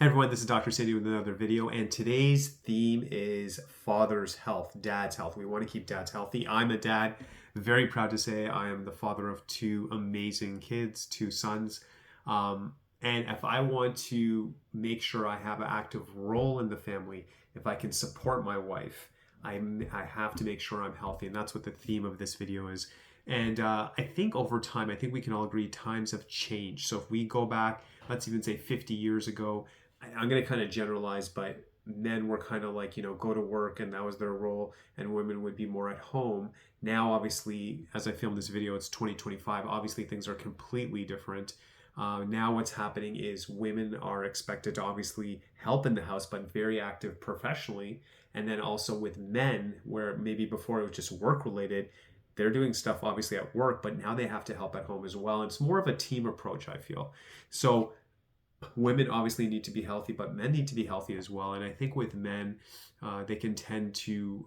Hey everyone, this is Dr. Sandy with another video, and today's theme is father's health, dad's health. We want to keep dads healthy. I'm a dad, very proud to say I am the father of two amazing kids, two sons. And if I want to make sure I have an active role in the family, if I can support my wife, I have to make sure I'm healthy, and that's what the theme of this video is. And I think over time, I think we can all agree times have changed. So if we go back, let's even say 50 years ago, I'm going to kind of generalize, but men were kind of like, go to work and that was their role, and women would be more at home. Now, obviously, as I film this video, it's 2025. Obviously, things are completely different. Now what's happening is women are expected to obviously help in the house, but very active professionally. And then also with men, where maybe before it was just work related, they're doing stuff obviously at work, but now they have to help at home as well. And it's more of a team approach, I feel. So women obviously need to be healthy, but men need to be healthy as well. And I think with men, they can tend to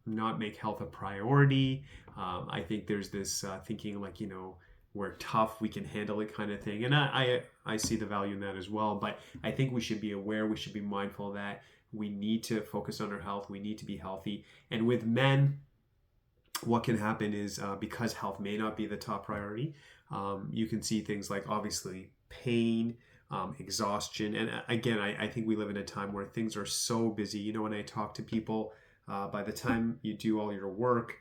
not make health a priority. I think there's this thinking like, we're tough, we can handle it kind of thing. And I see the value in that as well. But I think we should be aware, we should be mindful that we need to focus on our health. We need to be healthy. And with men, what can happen is because health may not be the top priority, you can see things like obviously pain, exhaustion. And again, I think we live in a time where things are so busy. When I talk to people, by the time you do all your work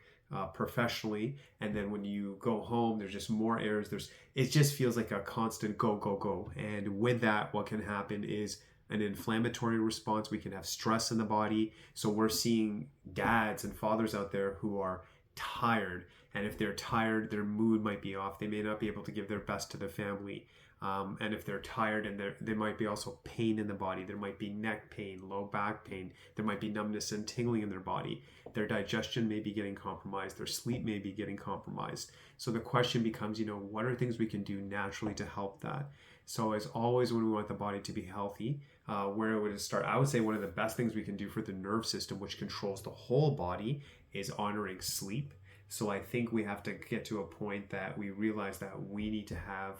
professionally, and then when you go home, there's just more errors. It just feels like a constant go, go, go. And with that, what can happen is an inflammatory response. We can have stress in the body. So we're seeing dads and fathers out there who are tired. And if they're tired, their mood might be off. They may not be able to give their best to the family. And if they're tired, and there might be also pain in the body, there might be neck pain, low back pain, there might be numbness and tingling in their body. Their digestion may be getting compromised, their sleep may be getting compromised. So the question becomes, what are things we can do naturally to help that? So as always, when we want the body to be healthy, where would it start? I would say one of the best things we can do for the nerve system, which controls the whole body, is honoring sleep. So I think we have to get to a point that we realize that we need to have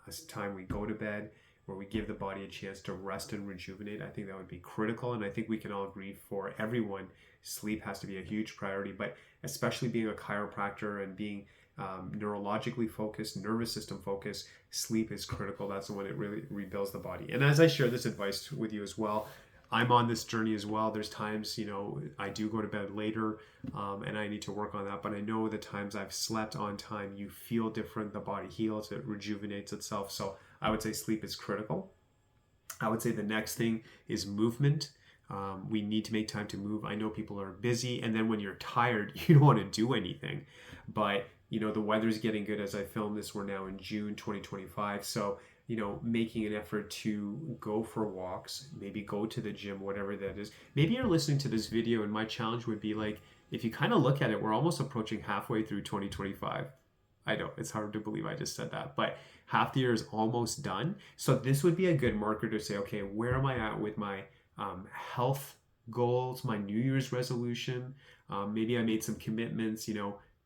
a time we go to bed where we give the body a chance to rest and rejuvenate. I think that would be critical. And I think we can all agree for everyone, sleep has to be a huge priority, but especially being a chiropractor and being neurologically focused, nervous system focused, sleep is critical. That's when it really rebuilds the body. And as I share this advice with you as well, I'm on this journey as well. There's times, I do go to bed later and I need to work on that. But I know the times I've slept on time, you feel different. The body heals, it rejuvenates itself. So I would say sleep is critical. I would say the next thing is movement. We need to make time to move. I know people are busy, and then when you're tired, you don't want to do anything. But, the weather's getting good as I film this. We're now in June 2025. So making an effort to go for walks, maybe go to the gym, whatever that is. Maybe you're listening to this video and my challenge would be like, if you kind of look at it, we're almost approaching halfway through 2025. I know it's hard to believe I just said that, but half the year is almost done. So this would be a good marker to say, okay, where am I at with my health goals, my New Year's resolution? Maybe I made some commitments,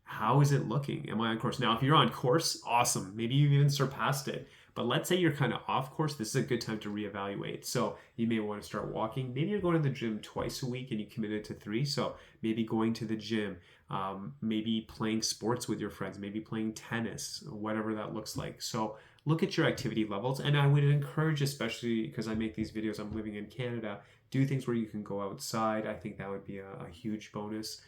how is it looking? Am I on course? Now, if you're on course, awesome. Maybe you've even surpassed it. But let's say you're kind of off course, this is a good time to reevaluate. So you may want to start walking. Maybe you're going to the gym twice a week and you committed to 3. So maybe going to the gym, maybe playing sports with your friends, maybe playing tennis, whatever that looks like. So look at your activity levels. And I would encourage, especially because I make these videos, I'm living in Canada, do things where you can go outside. I think that would be a huge bonus.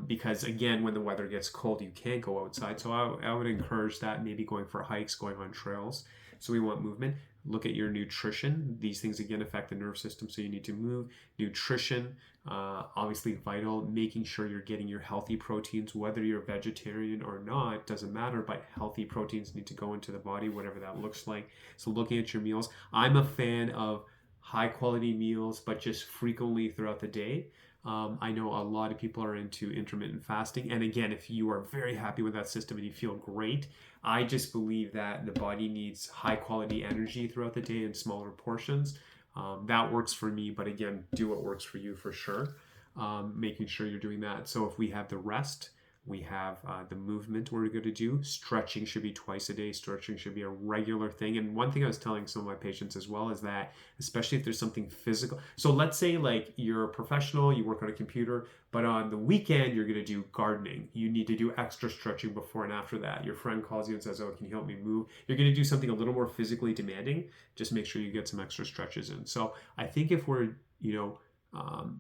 Because again, when the weather gets cold, you can't go outside. So I would encourage that, maybe going for hikes, going on trails. So we want movement. Look at your nutrition. These things again affect the nerve system, so you need to move. Nutrition, obviously vital. Making sure you're getting your healthy proteins, whether you're vegetarian or not, doesn't matter, but healthy proteins need to go into the body, whatever that looks like. So looking at your meals. I'm a fan of high quality meals, but just frequently throughout the day. I know a lot of people are into intermittent fasting. And again, if you are very happy with that system and you feel great, I just believe that the body needs high quality energy throughout the day in smaller portions. That works for me, but again, do what works for you for sure. Making sure you're doing that. So if we have the rest, We have the movement we're going to do. Stretching should be twice a day. Stretching should be a regular thing. And one thing I was telling some of my patients as well is that, especially if there's something physical. So let's say like you're a professional, you work on a computer, but on the weekend you're going to do gardening. You need to do extra stretching before and after that. Your friend calls you and says, oh, can you help me move? You're going to do something a little more physically demanding. Just make sure you get some extra stretches in. So I think if we're,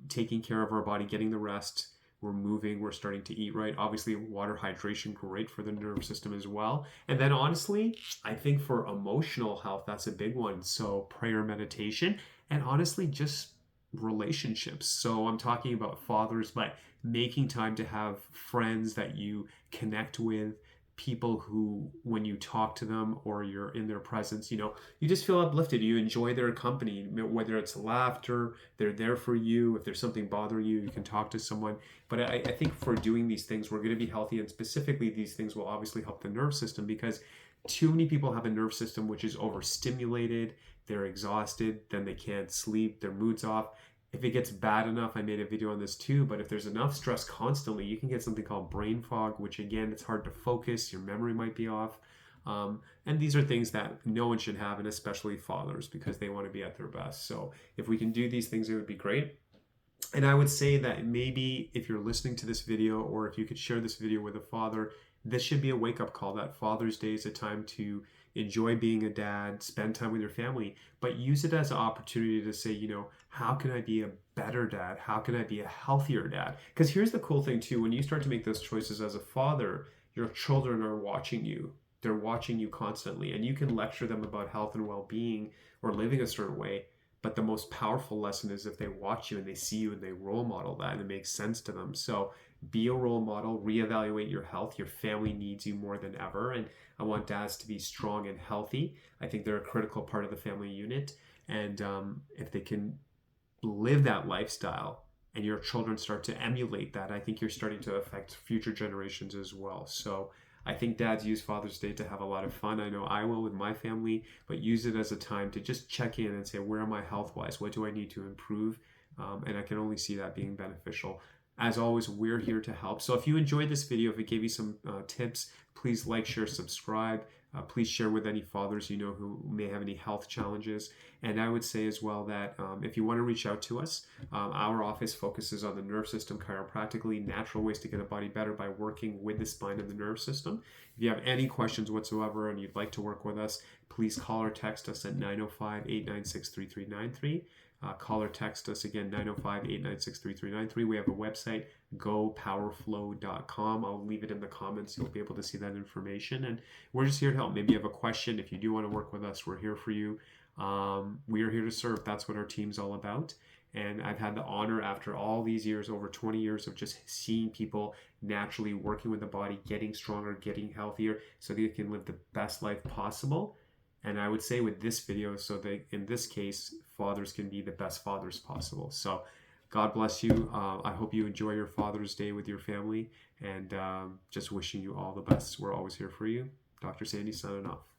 taking care of our body, getting the rest, we're moving, we're starting to eat right. Obviously, water hydration, great for the nerve system as well. And then honestly, I think for emotional health, that's a big one. So prayer, meditation, and honestly, just relationships. So I'm talking about fathers, but making time to have friends that you connect with, people who, when you talk to them or you're in their presence, you just feel uplifted. You enjoy their company, whether it's laughter, they're there for you. If there's something bothering you, you can talk to someone. But I think for doing these things, we're going to be healthy. And specifically, these things will obviously help the nerve system, because too many people have a nerve system which is overstimulated. They're exhausted, then they can't sleep, their mood's off. If it gets bad enough, I made a video on this too, but if there's enough stress constantly, you can get something called brain fog, which again, it's hard to focus, your memory might be off. And these are things that no one should have, and especially fathers, because they want to be at their best. So if we can do these things, it would be great. And I would say that maybe if you're listening to this video, or if you could share this video with a father, this should be a wake-up call that Father's Day is a time to enjoy being a dad, spend time with your family, but use it as an opportunity to say, how can I be a better dad? How can I be a healthier dad? Because here's the cool thing too, when you start to make those choices as a father, your children are watching you. They're watching you constantly, and you can lecture them about health and well-being or living a certain way. But the most powerful lesson is if they watch you and they see you and they role model that and it makes sense to them. So be a role model, reevaluate your health. Your family needs you more than ever. And I want dads to be strong and healthy. I think they're a critical part of the family unit. And if they can live that lifestyle and your children start to emulate that, I think you're starting to affect future generations as well. So I think dads use Father's Day to have a lot of fun. I know I will with my family, but use it as a time to just check in and say, where am I health-wise? What do I need to improve? And I can only see that being beneficial. As always, we're here to help. So if you enjoyed this video, if it gave you some tips, please like, share, subscribe. Please share with any fathers you know who may have any health challenges. And I would say as well that if you want to reach out to us, our office focuses on the nerve system chiropractically, natural ways to get a body better by working with the spine and the nerve system. If you have any questions whatsoever and you'd like to work with us, please call or text us at 905-896-3393. Call or text us again, 905-896-3393. We have a website, gopowerflow.com. I'll leave it in the comments. You'll be able to see that information. And we're just here to help. Maybe you have a question. If you do want to work with us, we're here for you. We are here to serve. That's what our team's all about. And I've had the honor after all these years, over 20 years of just seeing people naturally working with the body, getting stronger, getting healthier so they can live the best life possible. And I would say with this video, so that in this case, fathers can be the best fathers possible. So God bless you. I hope you enjoy your Father's Day with your family, and just wishing you all the best. We're always here for you. Dr. Sandy signing off.